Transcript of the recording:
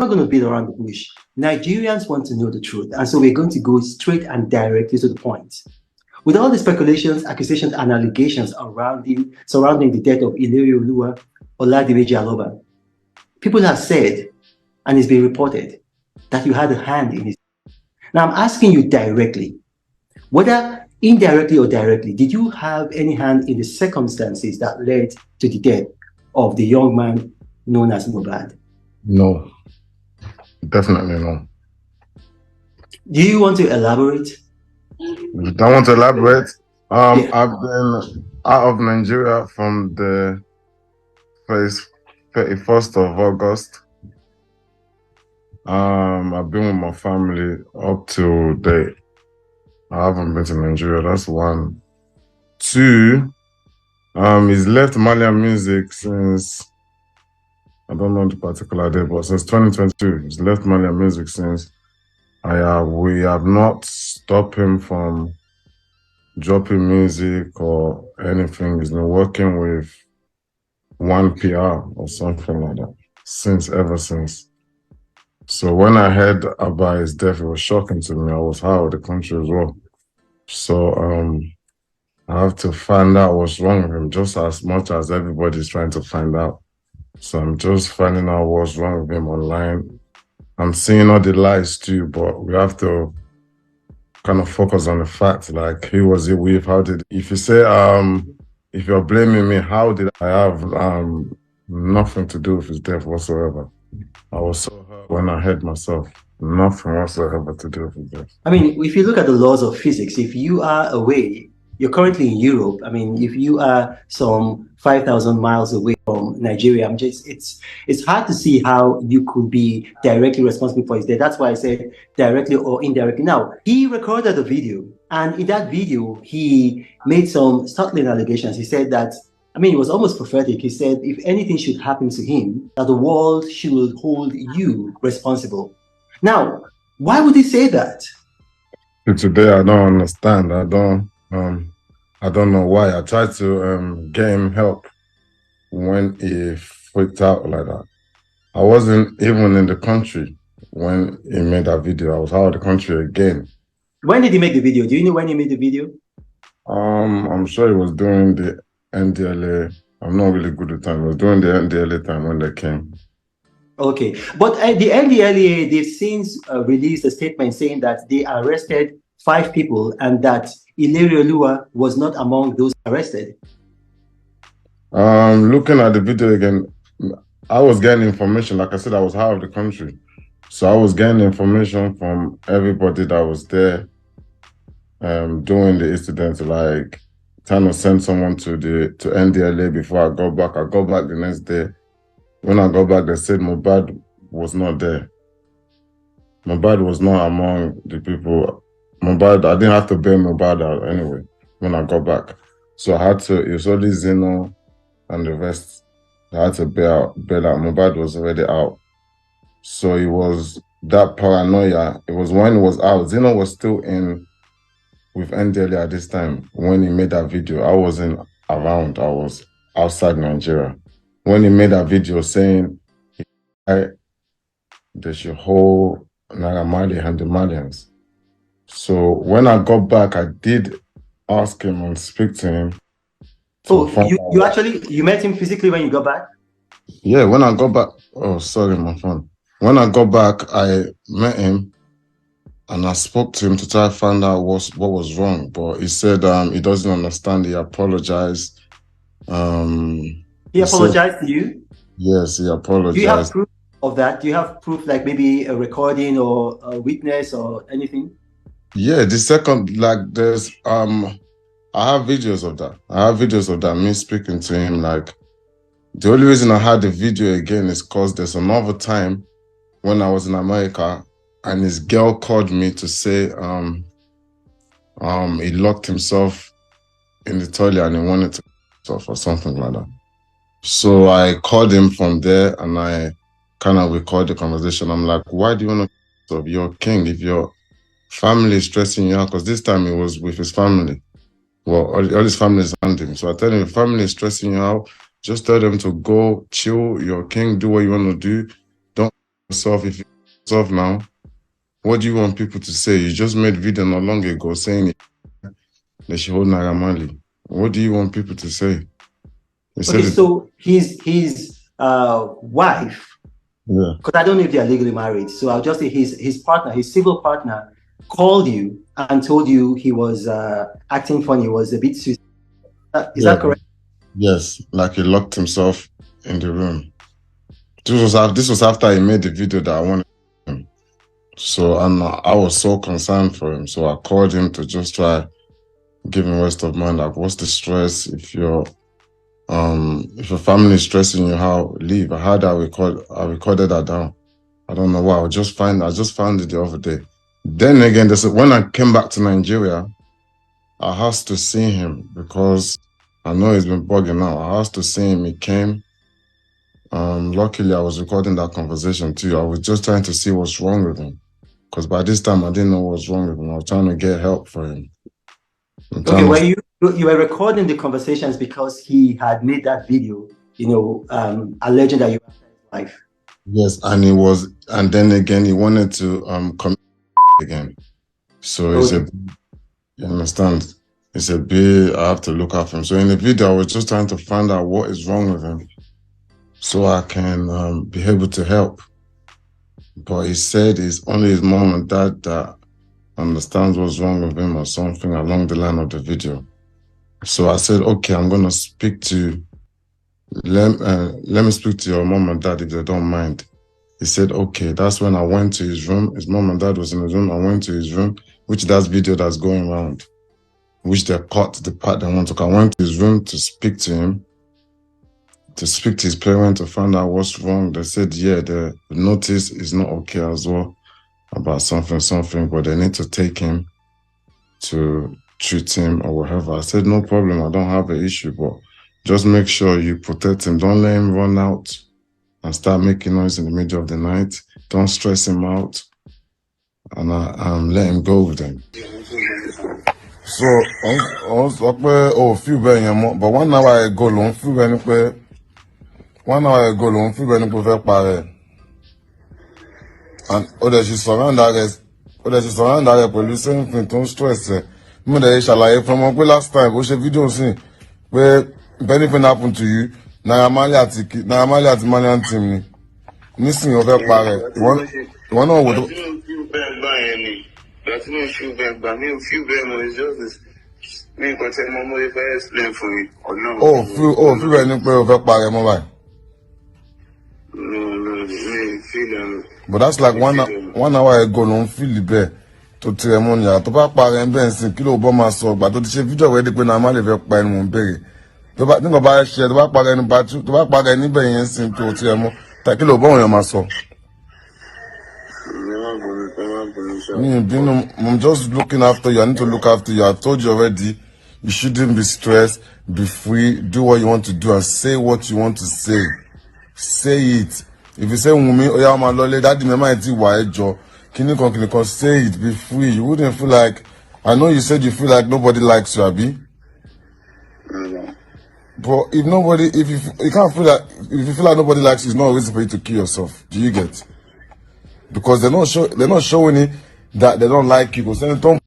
not going to beat around the bush. Nigerians want to know the truth, and so we're going to go straight and directly to the point. With all the speculations, accusations, and allegations surrounding the death of Ilerioluwa Oladimeji Aloba, people have said, and it's been reported, that you had a hand in it. Now, I'm asking you directly, whether indirectly or directly, did you have any hand in the circumstances that led to the death of the young man known as Mohbad? No, definitely no. Do you want to elaborate? I want to elaborate. Yeah. I've been out of Nigeria from the 31st of August. I've been with my family up to date. I haven't been to Nigeria. That's one. Two, he's left Malian music since, I don't know the particular day, but since 2022. He's left Malian music since. We have not stopped him from dropping music or anything. He's been working with One PR or something like that ever since. So when I heard about his death, it was shocking to me. I was out of the country as well. So I have to find out what's wrong with him just as much as everybody's trying to find out. So I'm just finding out what's wrong with him online. I'm seeing all the lies too, but we have to kind of focus on the fact, like, who was it with? How did, if you say, if you're blaming me, how did I have nothing to do with his death whatsoever? I was so hurt when I heard myself. Nothing whatsoever to do with his death. I mean, if you look at the laws of physics, if you are away, you're currently in Europe. I mean, if you are some 5,000 miles away from Nigeria, it's hard to see how you could be directly responsible for his death. That's why I said directly or indirectly. Now, he recorded a video, and in that video, he made some startling allegations. He said that, I mean, it was almost prophetic. He said, if anything should happen to him, that the world should hold you responsible. Now, why would he say that? Today, I don't understand. I don't know why. I tried to get him help when he freaked out like that. I wasn't even in the country when he made that video. I was out of the country again. When did he make the video? Do you know when he made the video? I'm sure he was doing the NDLA. I'm not really good at time. He was doing the NDLA time when they came. Okay, but the NDLA, they've since released a statement saying that they arrested 5 people and that Ilerioluwa was not among those arrested. Looking at the video again, I was getting information. Like I said, I was out of the country. So I was getting information from everybody that was there doing the incident, like trying to send someone to NDLA before I got back. I got back the next day. When I got back, they said Mohbad was not there. Mohbad was not among the people. Mohbad, I didn't have to bail Mohbad out anyway when I got back. So I had to, it was only Zeno and the rest. I had to bail out. Mohbad was already out. So it was that paranoia. It was when it was out. Zeno was still in with NDLA at this time when he made that video. I wasn't around. I was outside Nigeria. When he made that video saying they should hold Naira Marley and the Malians. So when I got back, I did ask him and speak to him. Oh, you met him physically when you got back? Yeah, when I got back. Oh, sorry, my phone. When I got back, I met him and I spoke to him to try to find out what was wrong. But he said he doesn't understand. He apologized. He apologized to you? Yes, he apologized. Do you have proof of that? Do you have proof, like maybe a recording or a witness or anything? Yeah, the second, like, there's I have videos of that. I have videos of that, me speaking to him. Like, the only reason I had the video again is because there's another time when I was in America and his girl called me to say he locked himself in the toilet and he wanted to himself or something like that. So I called him from there and I kind of recorded the conversation. I'm like, why do you want to you're king if your family is stressing you out? Because this time he was with his family. Well, all his family is around him. So I tell him, if family is stressing you out, just tell them to go chill, you're king, do what you want to do. Don't yourself, if you yourself now, what do you want people to say? You just made video not long ago saying they should hold Naira Marley. What do you want people to say? Okay, so his wife, yeah, because I don't know if they are legally married, so I'll just say his partner, his civil partner, called you and told you he was acting funny, was a bit suicidal. Is that correct? Yes, like he locked himself in the room. This was after he made the video that I wanted him. So I was so concerned for him. So I called him to just try give him rest of mind. Like, what's the stress? If your family is stressing you, how leave? I had that I recorded that down. I don't know why. I just found it the other day. Then again, when I came back to Nigeria, I asked to see him because I know he's been bugging out. I asked to see him. He came. Luckily, I was recording that conversation too. I was just trying to see what's wrong with him. Because by this time, I didn't know what's wrong with him. I was trying to get help for him. Okay, well, you were recording the conversations because he had made that video, alleging that you were his wife. Yes, and then again, he wanted to come again. So Okay. you understand? It's a bit, I have to look after him. So in the video, I was just trying to find out what is wrong with him so I can be able to help. But he said it's only his mom and dad that understands what's wrong with him or something along the line of the video. So I said, okay, I'm going to speak to, let me speak to your mom and dad if they don't mind. He said, okay. That's when I went to his room. His mom and dad was in his room. I went to his room, which that's video that's going around, which they cut the part they want to. I went to his room to speak to him, to speak to his parents to find out what's wrong. They said, yeah, the notice is not okay as well about something, but they need to take him to treat him or whatever. I said, no problem. I don't have an issue, but just make sure you protect him. Don't let him run out and start making noise in the middle of the night. Don't stress him out, and let him go with them. So, feel very but 1 hour ago, long feel very 1 hour ago, long feel very pare. And she surround that police saying don't stress. Shall from last time, we video see where if anything happened to you, Naira Marley at Malian team. Missing over pare. One know what. That's no feel bad, but me feel bad is just this. Me can tell my mother if I explain for you or no. Feel bad over pare, mobile. No, feel. But that's like 1 hour ago, no feel the bear to tell money. To back pare and Ben, kilo bomber so, but to the video where they put Naira Marley back by one berry. To back think about share, to back pare and battery, to back pare any berry and sing to tell more. Takilo bomber my so. I'm just looking after you. I need to look after you. I told you already. You shouldn't be stressed. Be free. Do what you want to do and say what you want to say. Say it. If you say "Wumi, oh yeah, my lolly, that the might be why Joe. Can you say it? Be free. You wouldn't feel like. I know you said you feel like nobody likes you, Abi. But if you can't feel like, if you feel like nobody likes you, it's not a reason for you to kill yourself. Do you get? Because they're not showing it that they don't like you. Because don't